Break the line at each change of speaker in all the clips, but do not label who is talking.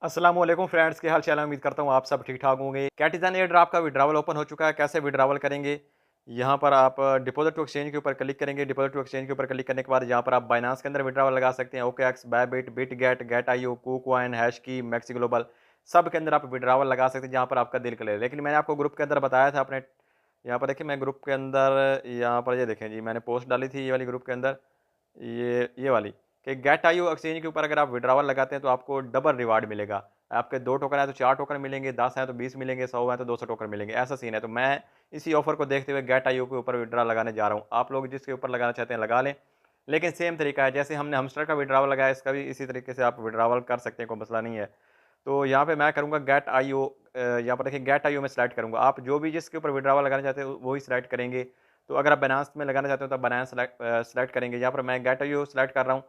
अस्सलाम वालेकुम फ्रेंड्स, क्या हाल चाल है। उम्मीद करता हूँ आप सब ठीक ठाक होंगे। कैटिज़न एयर ड्राफ्ट का विड्रावल ओपन हो चुका है। कैसे विड्रावल करेंगे, यहाँ पर आप डिपॉजिट टू एक्सचेंज के ऊपर क्लिक करेंगे। डिपॉजिट टू एक्सचेंज के ऊपर क्लिक करने के बाद यहाँ पर आप बाइनांस के अंदर विड्रावल लगा सकते हैं। OKX, Bybit, Bitget, Gate IO, KuCoin, HashKey, MEXC Global, सब के अंदर आप विड्रावल लगा सकते हैं जहाँ पर आपका दिल करे। लेकिन मैंने आपको ग्रुप के अंदर बताया था अपने, यहाँ पर देखिए मैं ग्रुप के अंदर, यहाँ पर ये देखें जी, मैंने पोस्ट डाली थी ये वाली ग्रुप के अंदर, ये वाली, कि गेट आईओ एक्सचेंज के ऊपर अगर आप विड्रावल लगाते हैं तो आपको डबल रिवार्ड मिलेगा। आपके 2 टोकन है तो 4 टोकन मिलेंगे, 10 हैं तो 20 मिलेंगे, 100 हैं तो 200 टोकन मिलेंगे, ऐसा सीन है। तो मैं इसी ऑफर को देखते हुए गेट आईओ के ऊपर विड्रा लगाने जा रहा हूँ। आप लोग जिसके ऊपर लगाना चाहते हैं लगा लें, लेकिन सेम तरीका है जैसे हमने हमस्टर का विड्रावल लगाया, इसका भी इसी तरीके से आप विड्रावल कर सकते हैं, कोई मसला नहीं है। तो यहाँ पे मैं करूँगा गेट आईओ, यहाँ पर देखिए गेट आईओ में सेलेक्ट करूँगा। आप जो भी जिसके ऊपर विड्रावल लगाना चाहते हैं वही सेलेक्ट करेंगे। तो अगर आप बाइनेंस में लगाना चाहते हो तो बाइनेंस सेलेक्ट करेंगे। यहाँ पर मैं गेट आईओ सेलेक्ट कर रहा हूँ।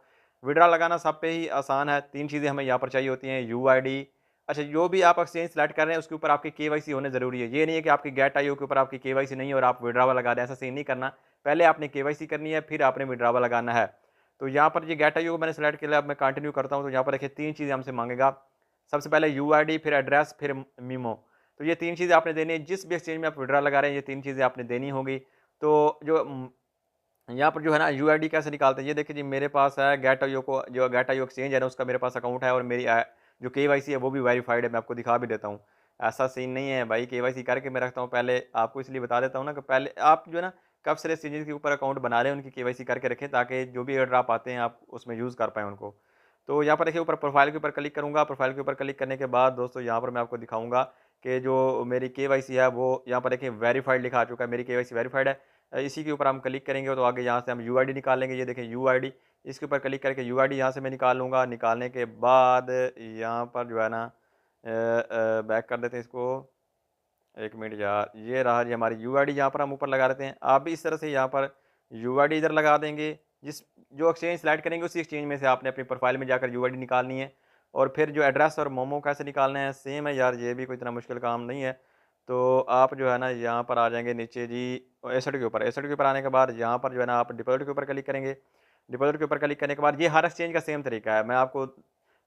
विड्रा लगाना सब पे ही आसान है। 3 चीज़ें हमें यहाँ पर चाहिए होती हैं, यूआईडी। अच्छा, जो भी आप एक्सचेंज सेलेक्ट कर रहे हैं उसके ऊपर आपकी केवाईसी होने ज़रूरी है। ये नहीं है कि आपकी गेट आईओ के ऊपर आपकी केवाईसी नहीं है और आप विड्रावल लगा दें, ऐसा सीन नहीं करना। पहले आपने केवाईसी करनी है, फिर आपने विड्रावल लगाना है। तो यहाँ पर ये गेट आईओ को मैंने सेलेक्ट किया, अब मैं कंटिन्यू करता हूँ। तो यहाँ पर देखिए 3 चीज़ें हमसे मांगेगा। सबसे पहले यूआईडी, फिर एड्रेस, फिर मीमो। तो ये 3 चीज़ें आपने देनी है। जिस भी एक्सचेंज में आप विड्रा लगा रहे हैं ये 3 चीज़ें आपने देनी होगी। तो जो यहाँ पर जो है ना यूआईडी कैसे निकालते हैं, ये देखिए जी, मेरे पास है गेट आईओ को, जो गेट आईओ एक्सचेंज है ना उसका मेरे पास अकाउंट है और मेरी जो केवाईसी है वो भी वेरीफाइड है। मैं आपको दिखा भी देता हूँ। ऐसा सीन नहीं है भाई, केवाईसी करके मैं रखता हूँ। पहले आपको इसलिए बता देता हूँ ना कि पहले आप जो है ना कब से एक्सचेंज के ऊपर अकाउंट बना रहे हैं उनकी केवाईसी करके रखें, ताकि जो भी एयर ड्रॉप आते हैं आप उसमें यूज़ कर पाएँ उनको। तो यहाँ पर देखिए ऊपर प्रोफाइल के ऊपर क्लिक करूँगा। प्रोफाइल के ऊपर क्लिक करने के बाद दोस्तों यहाँ पर मैं आपको दिखाऊँगा कि जो मेरी केवाईसी है वो यहाँ पर देखिए वेरीफाइड लिखा आ चुका है। मेरी केवाईसी वेरीफाइड है। इसी के ऊपर हम क्लिक करेंगे तो आगे यहाँ से हम यूआईडी निकाल लेंगे। ये देखें यूआईडी, इसके ऊपर क्लिक करके यूआईडी यहाँ से मैं निकाल लूँगा। निकालने के बाद यहाँ पर जो है ना बैक कर देते हैं इसको। 1 मिनट यार, ये रहा जी हमारी यूआईडी, यहाँ पर हम ऊपर लगा देते हैं। आप भी इस तरह से यहाँ पर यूआईडी इधर लगा देंगे। जिस जो एक्सचेंज सेलेक्ट करेंगे उसी एक्सचेंज में से आपने अपनी प्रोफाइल में जाकर यूआईडी निकालनी है। और फिर जो एड्रेस और मोमो कैसे निकालना है सेम है यार, ये भी कोई इतना मुश्किल काम नहीं है। तो आप जो है ना यहाँ पर आ जाएँगे नीचे जी एसेट के ऊपर। एसेट के ऊपर आने के बाद यहाँ पर जो है ना आप डिपॉज़िट के ऊपर क्लिक करेंगे। डिपॉज़िट के ऊपर क्लिक करने के बाद ये हर एक्सचेंज का सेम तरीका है। मैं आपको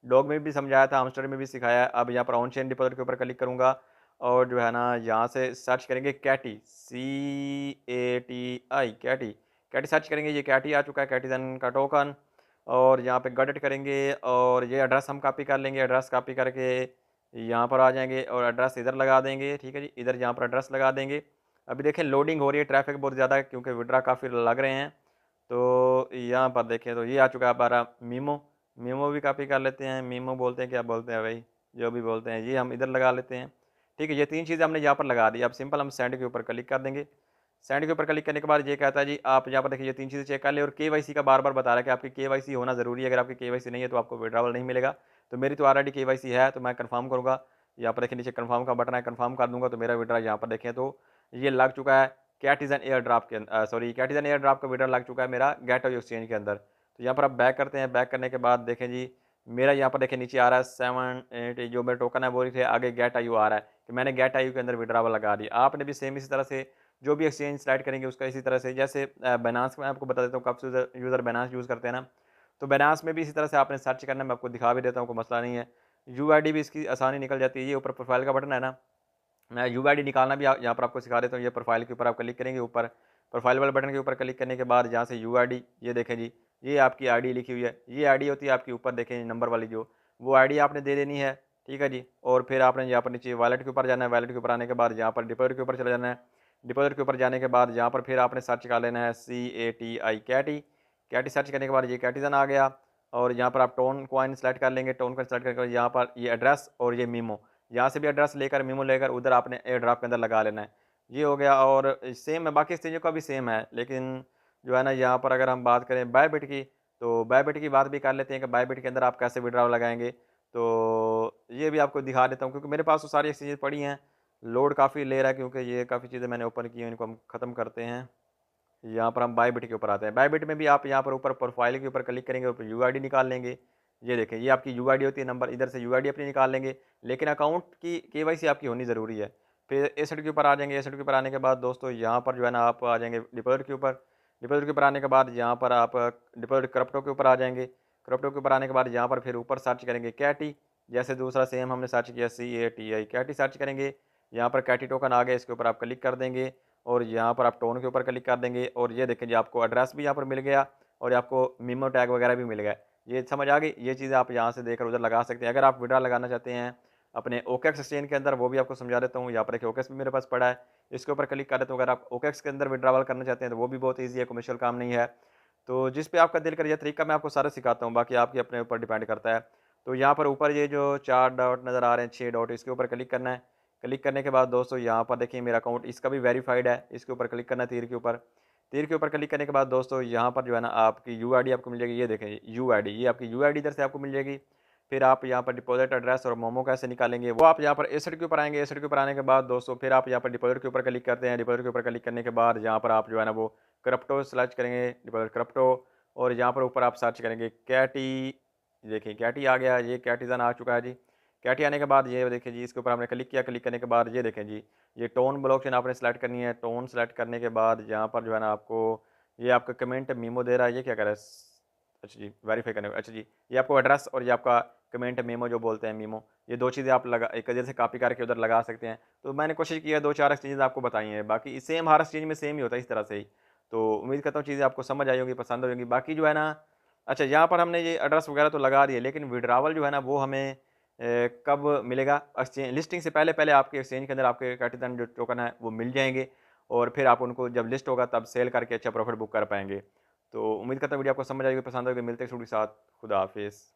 डॉग में भी समझाया था, हमस्टर में भी सिखाया है। अब यहाँ पर ऑन चेन डिपॉज़िट के ऊपर क्लिक करूँगा और जो है ना यहाँ से सर्च करेंगे Katie, CATI, Katie. Katie search करेंगे, ये कैटी आ चुका है, कैटिज़न का टोकन। और यहाँ पे गट करेंगे और ये एड्रेस हम कॉपी कर लेंगे। एड्रेस कॉपी करके यहाँ पर आ जाएँगे और एड्रेस इधर लगा देंगे, ठीक है जी। इधर यहाँ पर एड्रेस लगा देंगे। अभी देखें लोडिंग हो रही है, ट्रैफ़िक बहुत ज़्यादा है क्योंकि विड्रा काफ़ी लग रहे हैं। तो यहाँ पर देखें तो ये आ चुका है हमारा मीमो। मीमो भी कॉपी कर लेते हैं। मीमो बोलते हैं, क्या बोलते हैं भाई, जो भी बोलते हैं, ये हम इधर लगा लेते हैं। ठीक है, ये 3 चीज़ें हमने यहाँ पर लगा दी। अब सिंपल हम सेंड के ऊपर क्लिक कर देंगे। सेंड के ऊपर क्लिक करने के बाद ये कहता है जी आप यहाँ पर देखिए ये 3 चीज़ें चेक कर लें। और केवाईसी का बार-बार बता रहा है कि आपकी केवाईसी होना ज़रूरी है। अगर आपकी केवाईसी नहीं है तो आपको विड्रावल नहीं मिलेगा। तो मेरी तो ऑलरेडी केवाईसी है तो मैं कन्फर्म करूँगा। यहाँ पर देखिए नीचे कन्फर्म का बटन है, कन्फर्म कर दूँगा तो मेरा विड्रा यहाँ पर देखें तो ये लग चुका है। कैटिज़न एयर ड्रॉप के सॉरी कैटिज़न एयर ड्रॉप का विड्रा लग चुका है मेरा गेट आईओ एक्सचेंज के अंदर। तो यहाँ पर आप बैक करते हैं। बैक करने के बाद देखें जी, मेरा यहाँ पर देखिए नीचे आ रहा है 7 जो मेरा टोकन है वो लिखे आगे गेट आईओ आ रहा है कि मैंने गेट आईओ के अंदर विड्रावल लगा दिया। आपने भी सेम इसी तरह से जो भी एक्सचेंज सेलेक्ट करेंगे उसका इसी तरह से, जैसे बाइनेंस में आपको बता देता हूँ कब से यूज़र बाइनेंस यूज़ करते हैं ना, तो बाइनेंस में भी इसी तरह से आपने सर्च करना है। मैं आपको दिखा भी देता हूँ, कोई मसला नहीं है। यूआईडी भी इसकी आसानी निकल जाती है। ये ऊपर प्रोफाइल का बटन है ना, मैं यूआईडी निकालना भी यहाँ पर आपको सिखा देता हूँ। ये प्रोफाइल के ऊपर आप क्लिक करेंगे, ऊपर प्रोफाइल वाले बटन के ऊपर क्लिक करने के बाद यहाँ से यूआईडी, ये देखें जी, ये आपकी आईडी लिखी हुई है। ये आईडी होती है आपकी ऊपर देखें नंबर वाली, जो वो आईडी आपने दे देनी है, ठीक है जी। और फिर आपने यहाँ पर नीचे वॉलेट के ऊपर जाना है। वॉलेट के ऊपर आने के बाद यहाँ पर डिपॉजिट के ऊपर चले जाना है। डिपॉजिट के ऊपर जाने के बाद यहाँ पर फिर आपने सर्च कर लेना है CATI, कैटी। कैटी सर्च करने के बाद ये कैटिज़न आ गया। और यहाँ पर आप टोन कॉइन सेलेक्ट कर लेंगे। टोन कॉइन सेलेक्ट करके यहाँ पर ये एड्रेस और ये मीमो, यहाँ से भी एड्रेस लेकर मीमो लेकर उधर आपने एयर ड्रॉप के अंदर लगा लेना है। ये हो गया। और सेम है, बाकी एक्सचेंजों का भी सेम है, लेकिन जो है ना यहाँ पर अगर हम बात करें बायबिट की, तो बायबिट की बात भी कर लेते हैं कि बायबिट के अंदर आप कैसे विड्रॉ लगाएंगे। तो ये भी आपको दिखा देता हूँ क्योंकि मेरे पास तो सारी एक्सचेंजेस पड़ी हैं। लोड काफ़ी ले रहा है क्योंकि ये काफ़ी चीज़ें मैंने ओपन की हैं, इनको हम ख़त्म करते हैं। यहाँ पर हम बायबिट के ऊपर आते हैं। बायबिट में भी आप यहाँ पर ऊपर प्रोफाइल के ऊपर क्लिक करेंगे, ऊपर यूआईडी निकाल लेंगे। ये देखें, ये आपकी यूआईडी होती है, नंबर इधर से यूआईडी अपनी निकाल लेंगे। लेकिन अकाउंट की केवाईसी आपकी होनी ज़रूरी है। फिर एसेट के ऊपर आ जाएंगे। एसेट के ऊपर आने के बाद दोस्तों यहाँ पर जो है ना आप आ जाएंगे डिपॉजिट के ऊपर। डिपॉजिट के ऊपर आने के बाद यहाँ पर आप डिपॉजिट क्रिप्टो के ऊपर आ जाएंगे। क्रिप्टो के ऊपर आने के बाद यहाँ पर फिर ऊपर सर्च करेंगे कैटी। जैसे दूसरा सेम हमने सर्च किया CATI कैटी सर्च करेंगे, यहाँ पर कैटी टोकन आ गया, इसके ऊपर आप क्लिक कर देंगे और यहाँ पर आप टोन के ऊपर क्लिक कर देंगे और ये देखें जी आपको एड्रेस भी यहाँ पर मिल गया और आपको मीमो टैग वगैरह भी मिल गया। ये समझ आ गई, ये चीज़ें आप यहाँ से देकर उधर लगा सकते हैं। अगर आप विड्रा लगाना चाहते हैं अपने OKX एक्सचेंज के अंदर, वो भी आपको समझा देता हूँ। यहाँ पर एक OKX भी मेरे पास पड़ा है, इसके ऊपर क्लिक कर देता हूँ। अगर आप OKX के अंदर विड्रावल करना चाहते हैं तो वो भी बहुत ईजी है, कमर्शियल काम नहीं है। तो जिस पे आपका दिल करे, ये तरीका मैं आपको सारा सिखाता हूँ, बाकी आपके अपने ऊपर डिपेंड करता है। तो यहाँ पर ऊपर ये जो 4 डॉट नज़र आ रहे हैं, 6 डॉट, इसके ऊपर क्लिक करना है। क्लिक करने के बाद दोस्तों यहाँ पर देखिए मेरा अकाउंट इसका भी वेरीफाइड है, इसके ऊपर क्लिक करना है तीर के ऊपर। तीर के ऊपर क्लिक करने के बाद दोस्तों यहाँ पर जो है ना आपकी यूआईडी आपको मिल जाएगी, ये देखें यूआईडी, ये आपकी यूआईडी इधर से आपको मिल जाएगी। फिर आप यहाँ पर डिपॉजिट एड्रेस और मोमो कैसे निकालेंगे, वो आप यहाँ पर एसेट के ऊपर आएंगे। एसेट के ऊपर आने के बाद दोस्तों फिर आप यहाँ पर डिपॉजिट के ऊपर क्लिक करते हैं। डिपॉजिट के ऊपर क्लिक करने के बाद यहाँ पर आप जो है ना वो क्रिप्टो सेलेक्ट करेंगे, डिपॉजिट क्रिप्टो, और यहाँ पर ऊपर आप सर्च करेंगे कैटी। देखिए कैटी आ गया, ये कैटीजन आ चुका है जी। कैटी आने के बाद ये देखिए जी, इसके ऊपर आपने क्लिक किया। क्लिक करने के बाद ये देखें जी, ये टोन ब्लॉकचेन आपने सेलेक्ट करनी है। टोन सेलेक्ट करने के बाद यहाँ पर जो है ना आपको ये आपका कमेंट मेमो दे रहा है, ये क्या कर रहा है, अच्छा जी वेरीफाई करने, अच्छा जी ये आपको एड्रेस और ये आपका कमेंट मेमो जो बोलते हैं मीमो, ये दो चीज़ें आप लगा एक जगह से कॉपी करके उधर लगा सकते हैं। तो मैंने कोशिश की है 2-4 एक्सचेंजेस आपको बताई हैं, बाकी सेम हर एक्सचेंज में सेम ही होता है इस तरह से ही। तो उम्मीद करता हूँ चीज़ें आपको समझ आई होंगी, पसंद होंगी। बाकी जो है ना, अच्छा यहाँ पर हमने ये एड्रेस वगैरह तो लगा दिए, लेकिन विड्रावल जो है ना वो हमें कब मिलेगा, एक्सचेंज लिस्टिंग से पहले पहले आपके एक्सचेंज के अंदर आपके कैटिजन जो टोकन है वो मिल जाएंगे और फिर आप उनको जब लिस्ट होगा तब सेल करके अच्छा प्रॉफिट बुक कर पाएंगे। तो उम्मीद करता हूँ वीडियो आपको समझ आएगी, पसंद आएगी। मिलते हैं स्टूडियो के साथ, खुदा हाफिज़।